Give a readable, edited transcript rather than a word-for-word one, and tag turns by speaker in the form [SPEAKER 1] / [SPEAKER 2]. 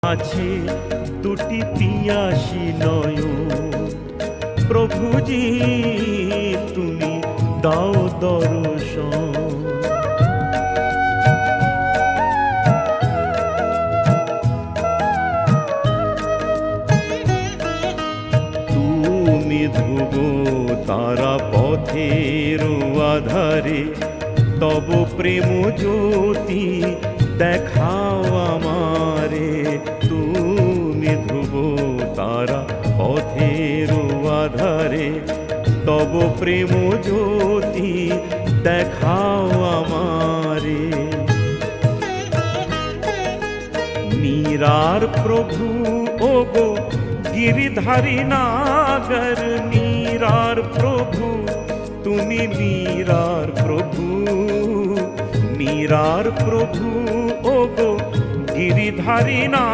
[SPEAKER 1] আছে দুটি পিয়াসী নয়ন, প্রভুজি তুমি দাও দর্শন। তুমি ধ্রুব তারা পথের আধারে, তব প্রেম জ্যোতি দেখাও আমারে। তুমি ধ্রুব তারা পথের আধারে, তব প্রেম জ্যোতি দেখাও আমারে। मीरार प्रभु ओगो गिरिधारी नागर, मीरार प्रभु तुमी मीरार प्रभु, मीरार प्रभु ओगो गिरिधारी ना